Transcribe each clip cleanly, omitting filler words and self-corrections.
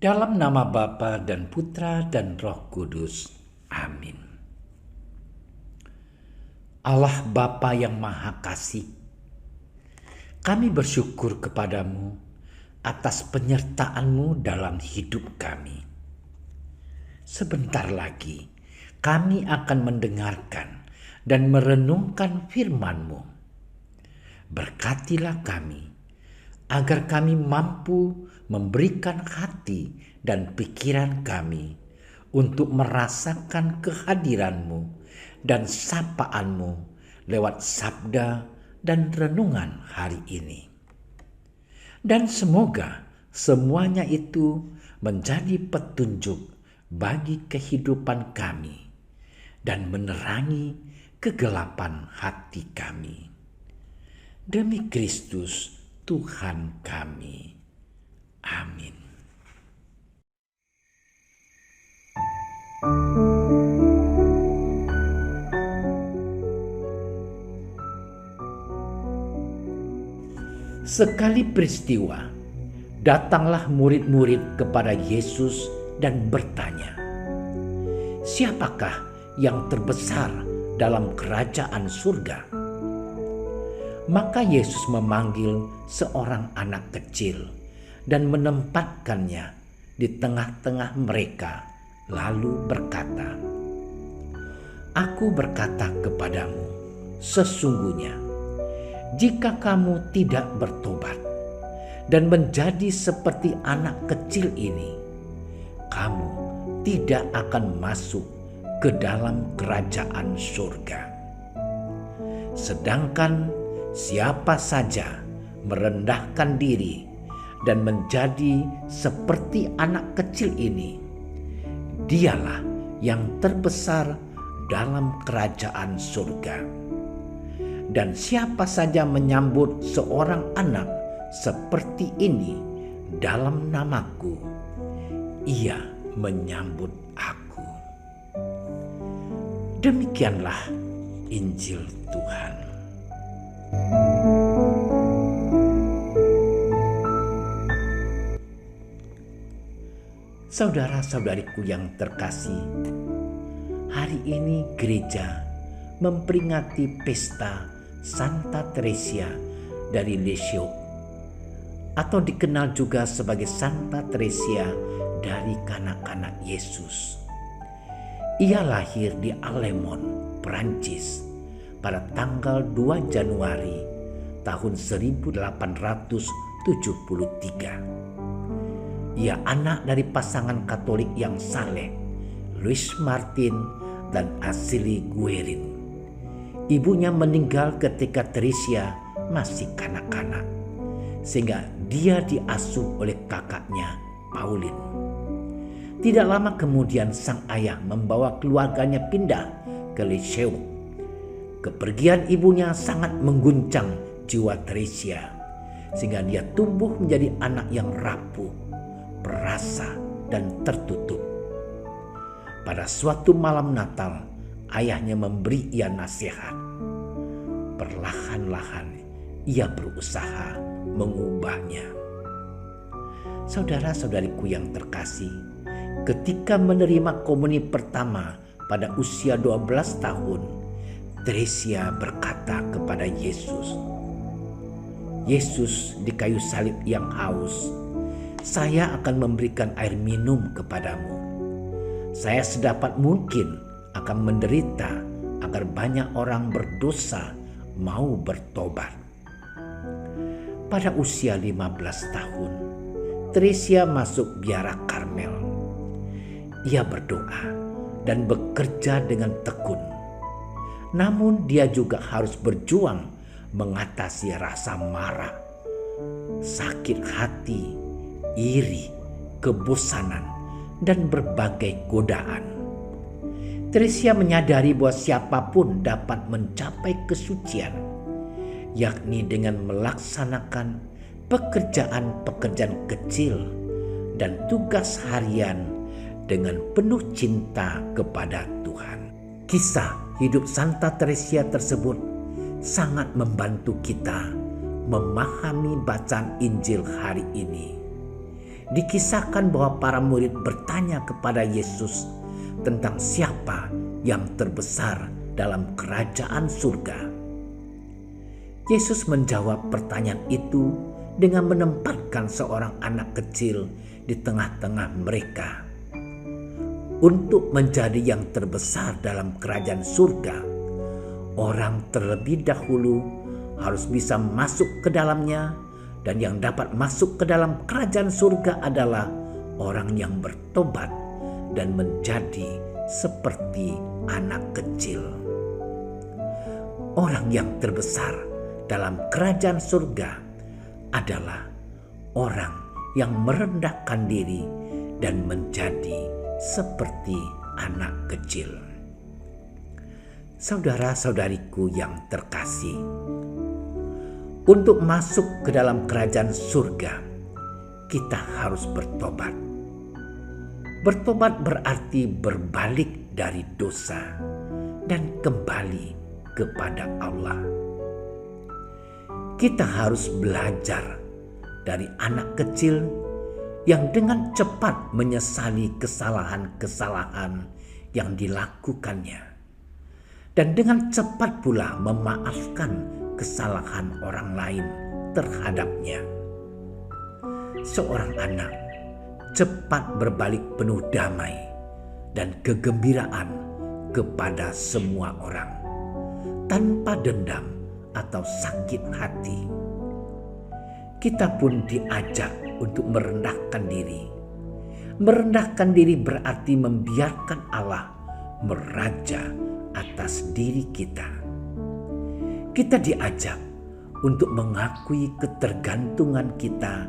Dalam nama Bapa dan Putra dan Roh Kudus. Amin. Allah Bapa yang Maha Kasih, kami bersyukur kepadamu atas penyertaan-Mu dalam hidup kami. Sebentar lagi kami akan mendengarkan dan merenungkan firman-Mu. Berkatilah kami, agar kami mampu memberikan hati dan pikiran kami untuk merasakan kehadiran-Mu dan sapaan-Mu lewat sabda dan renungan hari ini. Dan semoga semuanya itu menjadi petunjuk bagi kehidupan kami dan menerangi kegelapan hati kami. Demi Kristus Tuhan kami. Amin. Sekali peristiwa, datanglah murid-murid kepada Yesus dan bertanya, "Siapakah yang terbesar dalam kerajaan surga?" Maka Yesus memanggil seorang anak kecil dan menempatkannya di tengah-tengah mereka, lalu berkata, "Aku berkata kepadamu, sesungguhnya jika kamu tidak bertobat dan menjadi seperti anak kecil ini, kamu tidak akan masuk ke dalam kerajaan surga. Sedangkan siapa saja merendahkan diri dan menjadi seperti anak kecil ini, dialah yang terbesar dalam kerajaan surga. Dan siapa saja menyambut seorang anak seperti ini dalam namaku, ia menyambut aku." Demikianlah Injil Tuhan. Saudara-saudariku yang terkasih, hari ini gereja memperingati pesta Santa Teresia dari Lisieux, atau dikenal juga sebagai Santa Teresia dari kanak-kanak Yesus. Ia lahir di Alemon, Perancis pada tanggal 2 Januari tahun 1873. Ia anak dari pasangan Katolik yang saleh, Louis Martin dan Asili Guerin. Ibunya meninggal ketika Teresia masih kanak-kanak, sehingga dia diasuh oleh kakaknya, Paulin. Tidak lama kemudian sang ayah membawa keluarganya pindah ke Lisieux. Kepergian ibunya sangat mengguncang jiwa Teresia, sehingga dia tumbuh menjadi anak yang rapuh, perasa, dan tertutup. Pada suatu malam Natal, ayahnya memberi ia nasihat. Perlahan-lahan ia berusaha mengubahnya. Saudara-saudariku yang terkasih, ketika menerima komuni pertama pada usia 12 tahun, Teresia berkata kepada Yesus, "Yesus di kayu salib yang haus, saya akan memberikan air minum kepadamu. Saya sedapat mungkin akan menderita agar banyak orang berdosa mau bertobat." Pada usia 15 tahun, Teresia masuk biara Karmel. Ia berdoa dan bekerja dengan tekun. Namun dia juga harus berjuang mengatasi rasa marah, sakit hati, iri, kebosanan, dan berbagai godaan. Teresia menyadari bahwa siapapun dapat mencapai kesucian, yakni dengan melaksanakan pekerjaan-pekerjaan kecil dan tugas harian dengan penuh cinta kepada Tuhan. Kisah hidup Santa Teresia tersebut sangat membantu kita memahami bacaan Injil hari ini. dikisahkan bahwa para murid bertanya kepada Yesus tentang siapa yang terbesar dalam kerajaan surga. Yesus menjawab pertanyaan itu dengan menempatkan seorang anak kecil di tengah-tengah mereka. Untuk menjadi yang terbesar dalam kerajaan surga, orang terlebih dahulu harus bisa masuk ke dalamnya, dan yang dapat masuk ke dalam kerajaan surga adalah orang yang bertobat dan menjadi seperti anak kecil. Orang yang terbesar dalam kerajaan surga adalah orang yang merendahkan diri dan menjadi seperti anak kecil. Saudara-saudariku yang terkasih, untuk masuk ke dalam kerajaan surga, kita harus bertobat. Bertobat berarti berbalik dari dosa dan kembali kepada Allah. Kita harus belajar dari anak kecil yang dengan cepat menyesali kesalahan-kesalahan yang dilakukannya, dan dengan cepat pula memaafkan kesalahan orang lain terhadapnya. Seorang anak cepat berbalik penuh damai dan kegembiraan kepada semua orang, tanpa dendam atau sakit hati. Kita pun diajak untuk merendahkan diri. Merendahkan diri berarti membiarkan Allah meraja atas diri kita. Kita diajak untuk mengakui ketergantungan kita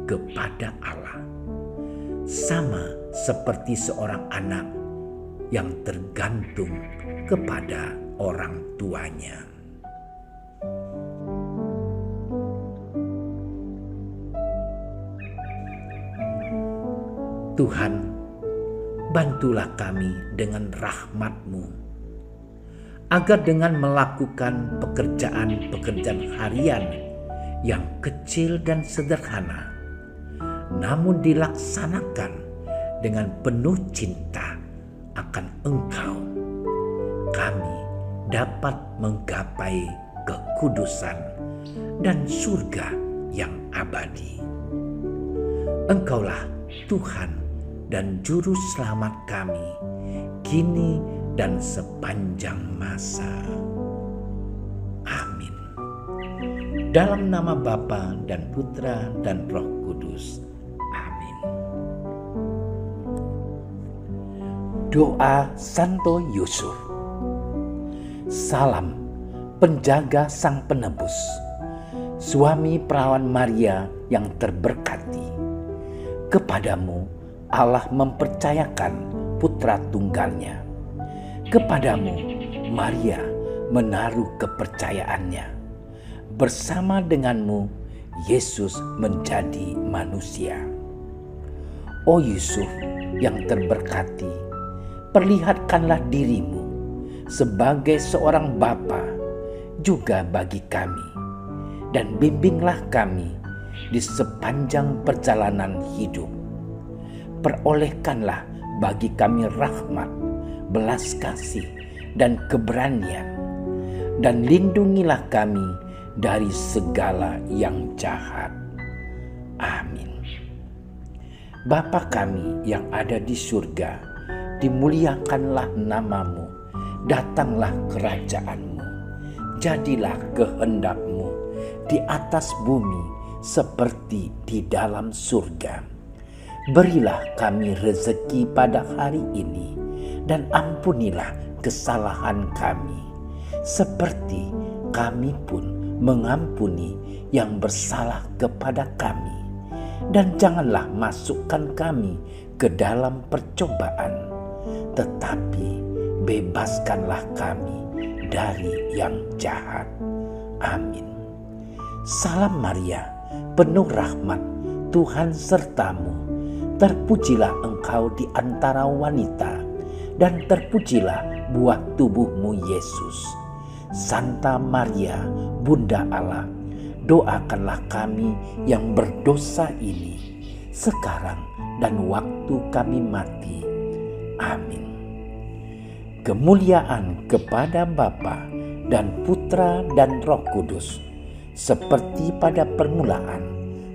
kepada Allah, sama seperti seorang anak yang tergantung kepada orang tuanya. Tuhan, bantulah kami dengan rahmat-Mu, agar dengan melakukan pekerjaan-pekerjaan harian yang kecil dan sederhana, namun dilaksanakan dengan penuh cinta akan Engkau, kami dapat menggapai kekudusan dan surga yang abadi. Engkaulah Tuhan dan Juru Selamat kami, kini dan sepanjang masa. Amin. Dalam nama Bapa dan Putra dan Roh Kudus. Amin. Doa Santo Yusuf. Salam penjaga Sang Penebus, suami perawan Maria yang terberkati. Kepadamu Allah mempercayakan putra tunggalnya. Kepadamu Maria menaruh kepercayaannya. Bersama denganmu Yesus menjadi manusia. O Yusuf yang terberkati, perlihatkanlah dirimu sebagai seorang bapa juga bagi kami, dan bimbinglah kami di sepanjang perjalanan hidup. Perolehkanlah bagi kami rahmat, belas kasih, dan keberanian, dan lindungilah kami dari segala yang jahat. Amin. Bapa kami yang ada di surga, dimuliakanlah nama-Mu, datanglah kerajaan-Mu, jadilah kehendak-Mu di atas bumi seperti di dalam surga. Berilah kami rezeki pada hari ini, dan ampunilah kesalahan kami, seperti kami pun mengampuni yang bersalah kepada kami. Dan janganlah masukkan kami ke dalam percobaan, tetapi bebaskanlah kami dari yang jahat. Amin. Salam Maria, penuh rahmat, Tuhan sertamu. Terpujilah engkau di antara wanita, dan terpujilah buah tubuhmu Yesus. Santa Maria, Bunda Allah, doakanlah kami yang berdosa ini, sekarang dan waktu kami mati. Amin. Kemuliaan kepada Bapa dan Putra dan Roh Kudus, seperti pada permulaan,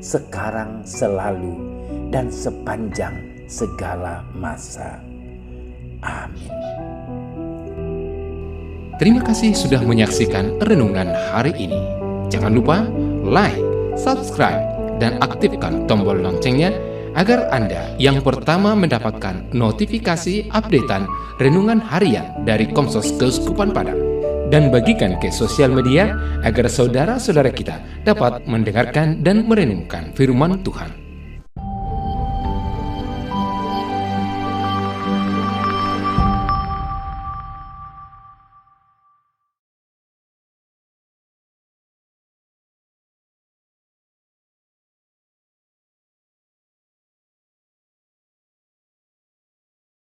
sekarang, selalu, dan sepanjang segala masa. Amin. Terima kasih sudah menyaksikan renungan hari ini. Jangan lupa like, subscribe, dan aktifkan tombol loncengnya agar Anda yang pertama mendapatkan notifikasi updatean renungan harian dari Komsos Keuskupan Padang. Dan bagikan ke sosial media agar saudara-saudara kita dapat mendengarkan dan merenungkan firman Tuhan.